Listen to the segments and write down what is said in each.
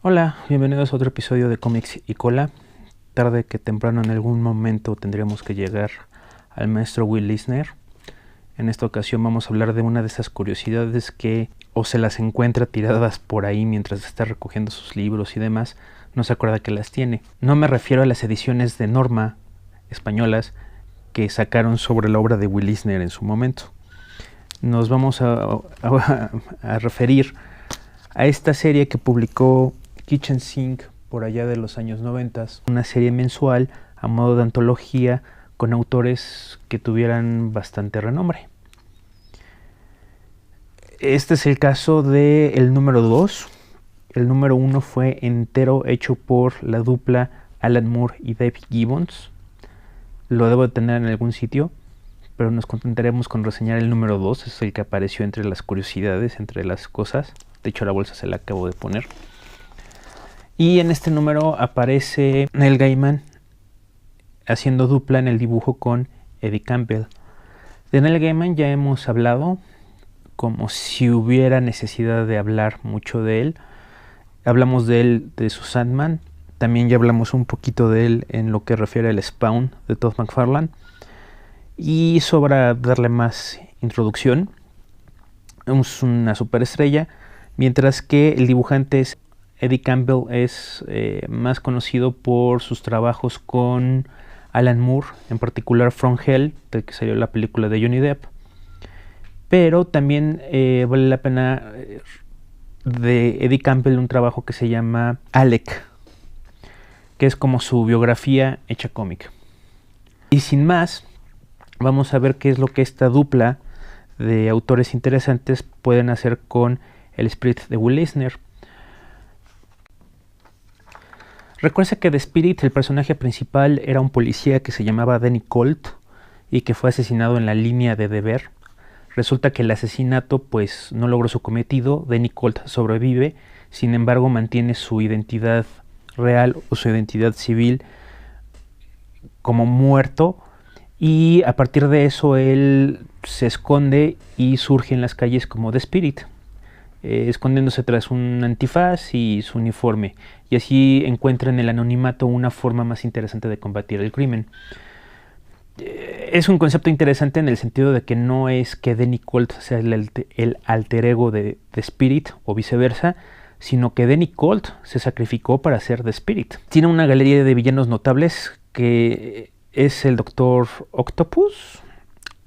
Hola, bienvenidos a otro episodio de Cómics y Cola. Tarde que temprano en algún momento tendremos que llegar al maestro Will Eisner. En esta ocasión vamos a hablar de una de esas curiosidades que o se las encuentra tiradas por ahí mientras está recogiendo sus libros y demás, no se acuerda que las tiene. No me refiero a las ediciones de Norma españolas que sacaron sobre la obra de Will Eisner en su momento. Nos vamos a referir a esta serie que publicó Kitchen Sink por allá de los años 90, una serie mensual a modo de antología con autores que tuvieran bastante renombre. Este es el caso del número 2. El número 1 fue entero hecho por la dupla Alan Moore y Dave Gibbons. Lo debo de tener en algún sitio, pero nos contentaremos con reseñar el número 2. Es el que apareció entre las curiosidades, entre las cosas. De hecho, la bolsa se la acabo de poner. Y en este número aparece Neil Gaiman haciendo dupla en el dibujo con Eddie Campbell. De Neil Gaiman ya hemos hablado, como si hubiera necesidad de hablar mucho de él. Hablamos de él, de su Sandman. También ya hablamos un poquito de él en lo que refiere al Spawn de Todd McFarlane. Y sobra darle más introducción. Es una superestrella, mientras que el dibujante es Eddie Campbell es más conocido por sus trabajos con Alan Moore, en particular From Hell, del que salió la película de Johnny Depp. Pero también vale la pena de Eddie Campbell un trabajo que se llama Alec, que es como su biografía hecha cómic. Y sin más, vamos a ver qué es lo que esta dupla de autores interesantes pueden hacer con el Spirit de Will Eisner. Recuerda que The Spirit, el personaje principal, era un policía que se llamaba Danny Colt y que fue asesinado en la línea de deber. Resulta que el asesinato pues no logró su cometido. Danny Colt sobrevive, sin embargo mantiene su identidad real o su identidad civil como muerto, y a partir de eso él se esconde y surge en las calles como The Spirit, escondiéndose tras un antifaz y su uniforme, y así encuentra en el anonimato una forma más interesante de combatir el crimen. Es un concepto interesante en el sentido de que no es que Danny Colt sea el alter ego de The Spirit o viceversa, sino que Danny Colt se sacrificó para ser The Spirit. Tiene una galería de villanos notables que es el Doctor Octopus,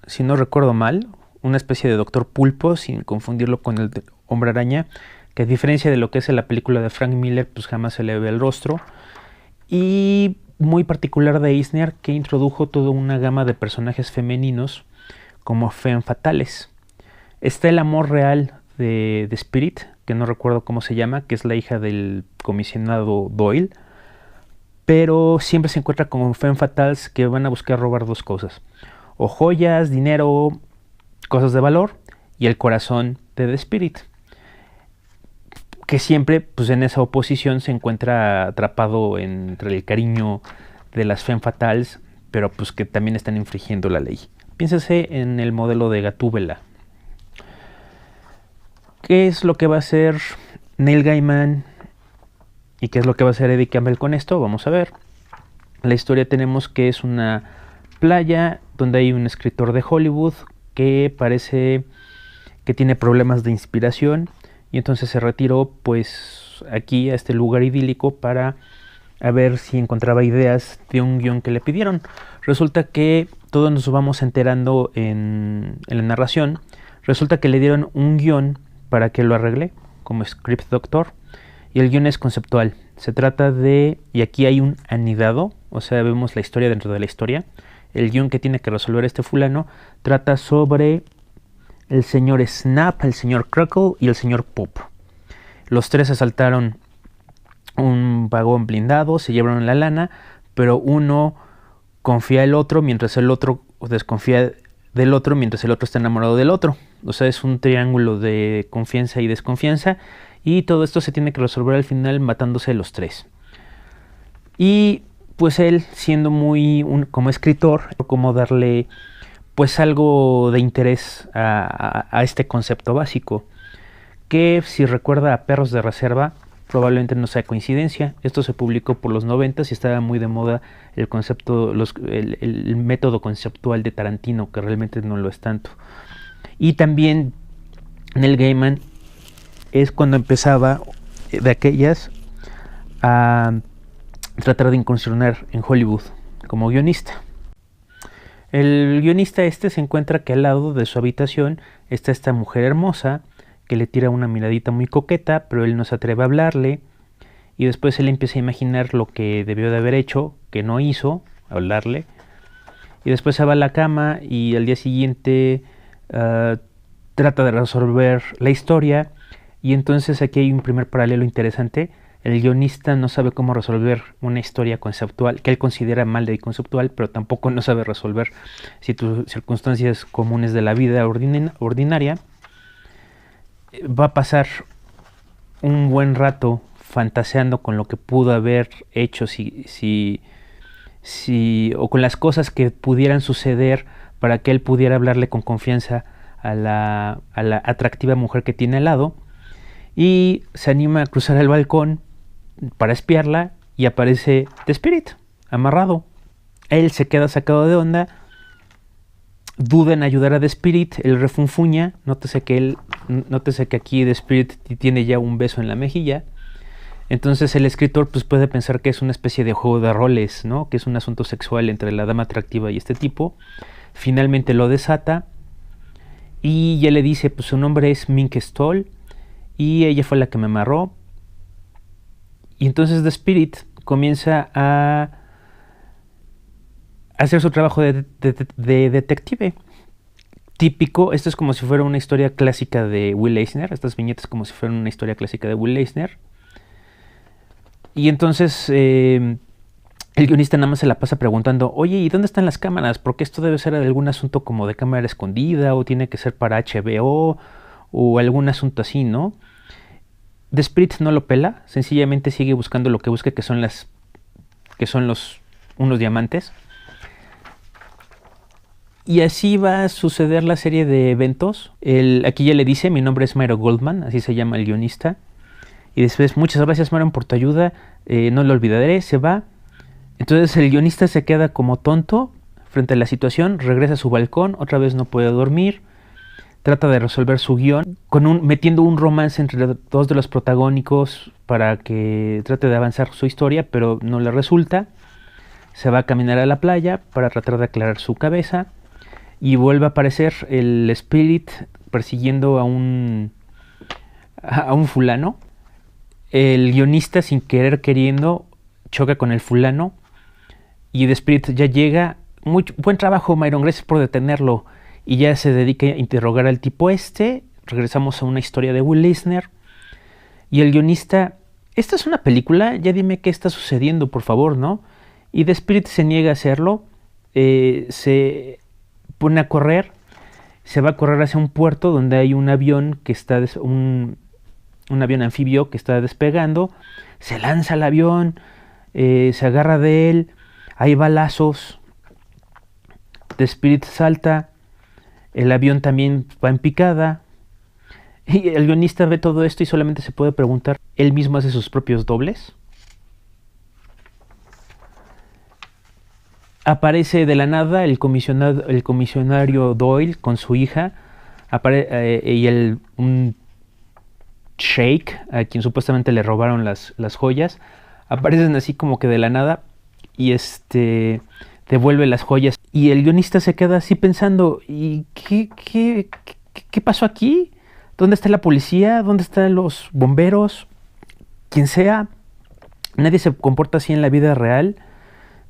si no recuerdo mal, una especie de Doctor Pulpo, sin confundirlo con el Hombre Araña, que a diferencia de lo que es en la película de Frank Miller, pues jamás se le ve el rostro. Y muy particular de Eisner, que introdujo toda una gama de personajes femeninos como femme fatales. Está el amor real de Spirit, que no recuerdo cómo se llama, que es la hija del comisionado Doyle, pero siempre se encuentra con femme fatales que van a buscar robar dos cosas: o joyas, dinero, cosas de valor, y el corazón de The Spirit, que siempre pues en esa oposición se encuentra atrapado entre el cariño de las femme fatales, pero pues que también están infringiendo la ley. Piénsese en el modelo de Gatúbela. ¿Qué es lo que va a hacer Neil Gaiman y qué es lo que va a hacer Eddie Campbell con esto? Vamos a ver. La historia tenemos que es una playa donde hay un escritor de Hollywood que parece que tiene problemas de inspiración, y entonces se retiró pues aquí a este lugar idílico para a ver si encontraba ideas de un guión que le pidieron. Resulta que todos nos vamos enterando en la narración. Resulta que le dieron un guión para que lo arregle como script doctor, y el guión es conceptual. Se trata de, y aquí hay un anidado, o sea, vemos la historia dentro de la historia. El guión que tiene que resolver este fulano trata sobre el señor Snap, el señor Crackle y el señor Pop. Los tres asaltaron un vagón blindado, se llevaron la lana, pero uno confía en el otro mientras el otro desconfía del otro, mientras el otro está enamorado del otro. O sea, es un triángulo de confianza y desconfianza, y todo esto se tiene que resolver al final matándose los tres. Y pues él, siendo muy como escritor, como darle pues algo de interés a este concepto básico, que si recuerda a Perros de Reserva, probablemente no sea coincidencia. Esto se publicó por los 90 y estaba muy de moda el concepto, el método conceptual de Tarantino, que realmente no lo es tanto. Y también Neil Gaiman es cuando empezaba de aquellas a tratar de incursionar en Hollywood como guionista. El guionista se encuentra que al lado de su habitación está esta mujer hermosa que le tira una miradita muy coqueta, pero él no se atreve a hablarle, y después él empieza a imaginar lo que debió de haber hecho, que no hizo, hablarle, y después se va a la cama y al día siguiente trata de resolver la historia, y entonces aquí hay un primer paralelo interesante. El guionista no sabe cómo resolver una historia conceptual, que él considera mal de conceptual, pero tampoco no sabe resolver circunstancias comunes de la vida ordinaria. Va a pasar un buen rato fantaseando con lo que pudo haber hecho o con las cosas que pudieran suceder para que él pudiera hablarle con confianza a la atractiva mujer que tiene al lado, y se anima a cruzar el balcón para espiarla y aparece The Spirit amarrado. Él se queda sacado de onda, duda en ayudar a The Spirit, él refunfuña, nótese que aquí The Spirit tiene ya un beso en la mejilla. Entonces el escritor pues puede pensar que es una especie de juego de roles, ¿no? Que es un asunto sexual entre la dama atractiva y este tipo. Finalmente lo desata y ya le dice, pues su nombre es Mink Stole y ella fue la que me amarró. Y entonces The Spirit comienza a hacer su trabajo de detective típico. Esto es como si fuera una historia clásica de Will Eisner. Estas viñetas como si fueran una historia clásica de Will Eisner. Y entonces el guionista nada más se la pasa preguntando, oye, ¿y dónde están las cámaras? Porque esto debe ser algún asunto como de cámara escondida, o tiene que ser para HBO, o algún asunto así, ¿no? The Spirit no lo pela, sencillamente sigue buscando lo que busca, que son unos diamantes. Y así va a suceder la serie de eventos. Aquí ya le dice, mi nombre es Myron Goldman, así se llama el guionista. Y después, muchas gracias Myron por tu ayuda, no lo olvidaré, se va. Entonces el guionista se queda como tonto frente a la situación, regresa a su balcón, otra vez no puede dormir. Trata de resolver su guión metiendo un romance entre dos de los protagónicos para que trate de avanzar su historia, pero no le resulta. Se va a caminar a la playa para tratar de aclarar su cabeza y vuelve a aparecer el Spirit persiguiendo a un fulano. El guionista, sin querer queriendo, choca con el fulano y The Spirit ya llega. Muy buen trabajo, Myron, gracias por detenerlo. Y ya se dedica a interrogar al tipo Regresamos a una historia de Will Eisner. Y el guionista, ¿esta es una película? Ya dime qué está sucediendo, por favor, ¿no? Y The Spirit se niega a hacerlo. Se pone a correr. Se va a correr hacia un puerto donde hay un avión que está... un avión anfibio que está despegando. Se lanza al avión. Se agarra de él. Hay balazos. The Spirit salta. El avión también va en picada. Y el guionista ve todo esto y solamente se puede preguntar, ¿él mismo hace sus propios dobles? Aparece de la nada el comisionario Doyle con su hija y un sheik a quien supuestamente le robaron las joyas. Aparecen así como que de la nada y devuelve las joyas. Y el guionista se queda así pensando, ¿y qué pasó aquí? ¿Dónde está la policía? ¿Dónde están los bomberos? Quien sea. Nadie se comporta así en la vida real.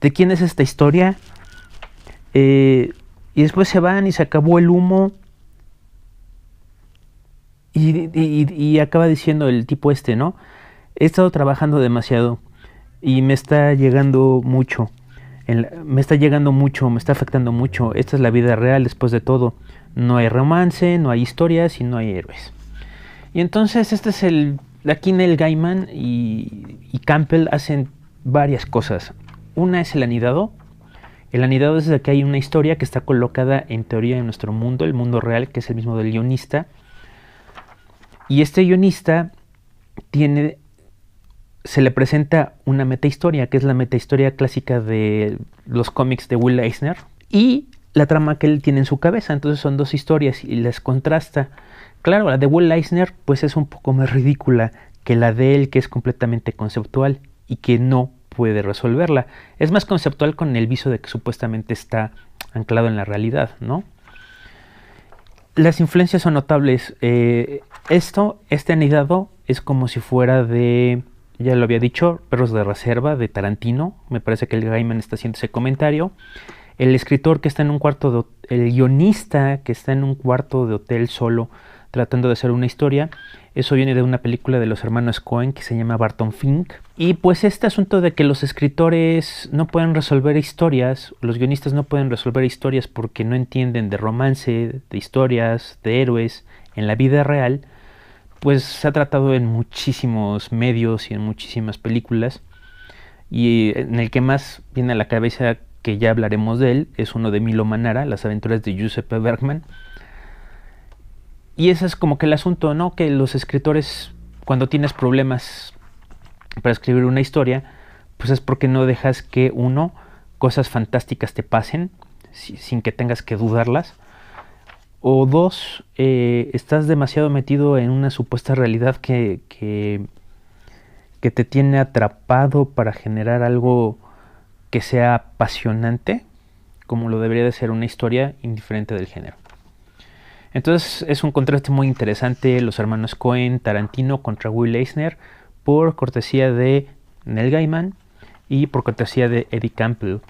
¿De quién es esta historia? Y después se van y se acabó el humo. Y acaba diciendo el tipo ¿no? He estado trabajando demasiado y me está llegando mucho. Me está afectando mucho. Esta es la vida real después de todo. No hay romance, no hay historias y no hay héroes. Y entonces aquí Neil Gaiman y Campbell hacen varias cosas. Una es el anidado. El anidado es de que hay una historia que está colocada en teoría en nuestro mundo, el mundo real, que es el mismo del guionista. Y este guionista tiene se le presenta una metahistoria, que es la metahistoria clásica de los cómics de Will Eisner, y la trama que él tiene en su cabeza. Entonces son dos historias y las contrasta. Claro, la de Will Eisner pues es un poco más ridícula que la de él, que es completamente conceptual y que no puede resolverla. Es más conceptual con el viso de que supuestamente está anclado en la realidad, ¿no? Las influencias son notables. Este anidado es como si fuera de, ya lo había dicho, Perros de Reserva, de Tarantino. Me parece que el Gaiman está haciendo ese comentario. El escritor que está en un cuarto el guionista que está en un cuarto de hotel solo tratando de hacer una historia, eso viene de una película de los hermanos Coen que se llama Barton Fink. Y pues este asunto de que los escritores no pueden resolver historias, los guionistas no pueden resolver historias porque no entienden de romance, de historias, de héroes en la vida real, pues se ha tratado en muchísimos medios y en muchísimas películas. Y en el que más viene a la cabeza, que ya hablaremos de él, es uno de Milo Manara, Las aventuras de Giuseppe Bergman. Y ese es como que el asunto, ¿no? Que los escritores, cuando tienes problemas para escribir una historia, pues es porque no dejas que, uno, cosas fantásticas te pasen sin que tengas que dudarlas, o dos, estás demasiado metido en una supuesta realidad que te tiene atrapado para generar algo que sea apasionante, como lo debería de ser una historia indiferente del género. Entonces es un contraste muy interesante, los hermanos Coen, Tarantino contra Will Eisner, por cortesía de Neil Gaiman y por cortesía de Eddie Campbell.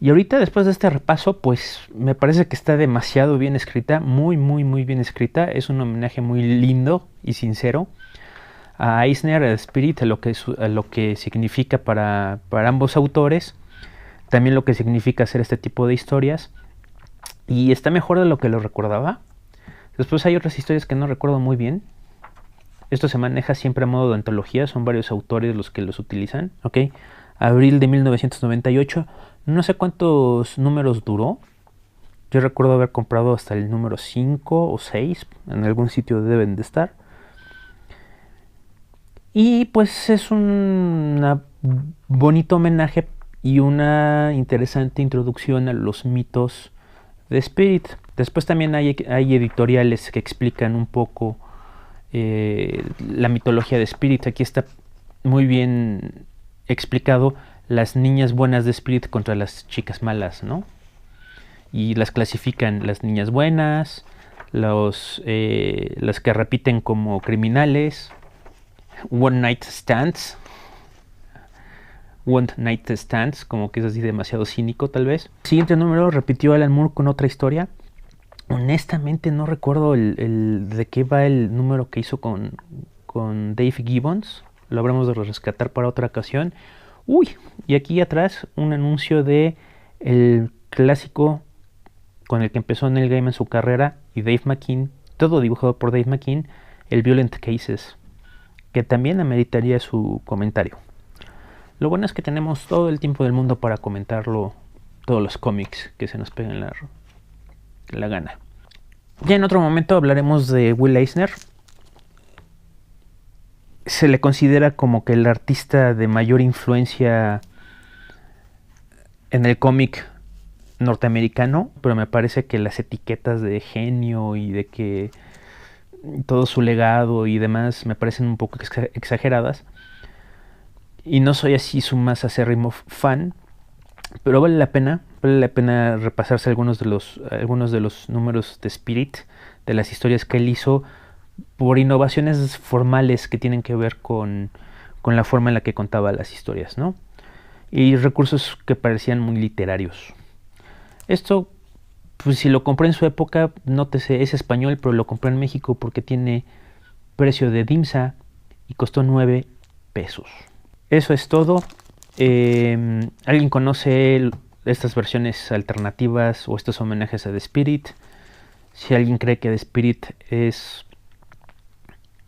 Y ahorita, después de este repaso, pues me parece que está demasiado bien escrita, muy bien escrita. Es un homenaje muy lindo y sincero a Eisner, a Spirit, a lo que significa para ambos autores, también lo que significa hacer este tipo de historias. Y está mejor de lo que lo recordaba. Después hay otras historias que no recuerdo muy bien. Esto se maneja siempre a modo de antología, son varios autores los que los utilizan. ¿Ok? Abril de 1998, no sé cuántos números duró. Yo recuerdo haber comprado hasta el número 5 o 6, en algún sitio deben de estar. Y pues es un bonito homenaje y una interesante introducción a los mitos de Spirit. Después también hay editoriales que explican un poco la mitología de Spirit. Aquí está muy bien explicado las niñas buenas de Spirit contra las chicas malas, ¿no? Y las clasifican las niñas buenas, las que repiten como criminales, One Night Stands, como que es así demasiado cínico tal vez. Siguiente número, repitió Alan Moore con otra historia. Honestamente no recuerdo el de qué va el número que hizo con Dave Gibbons. Lo habremos de rescatar para otra ocasión. Uy, y aquí atrás un anuncio de el clásico con el que empezó Neil Gaiman su carrera y Dave McKean, todo dibujado por Dave McKean, el Violent Cases, que también ameritaría su comentario. Lo bueno es que tenemos todo el tiempo del mundo para comentarlo, todos los cómics que se nos peguen la gana. Ya en otro momento hablaremos de Will Eisner. Se le considera como que el artista de mayor influencia en el cómic norteamericano, pero me parece que las etiquetas de genio y de que todo su legado y demás me parecen un poco exageradas. Y no soy así su más acérrimo fan, pero vale la pena repasarse algunos de los números de Spirit, de las historias que él hizo, por innovaciones formales que tienen que ver con la forma en la que contaba las historias, ¿no? Y recursos que parecían muy literarios. Esto, pues si lo compré en su época, nótese, es español, pero lo compré en México porque tiene precio de DIMSA y costó 9 pesos. Eso es todo. ¿Alguien conoce estas versiones alternativas o estos homenajes a The Spirit? Si alguien cree que The Spirit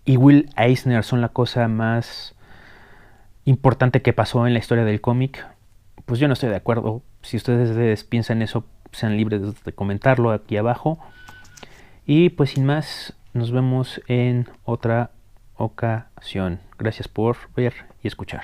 y Will Eisner son la cosa más importante que pasó en la historia del cómic, pues yo no estoy de acuerdo. Si ustedes piensan eso, sean libres de comentarlo aquí abajo. Y pues sin más, nos vemos en otra ocasión. Gracias por ver y escuchar.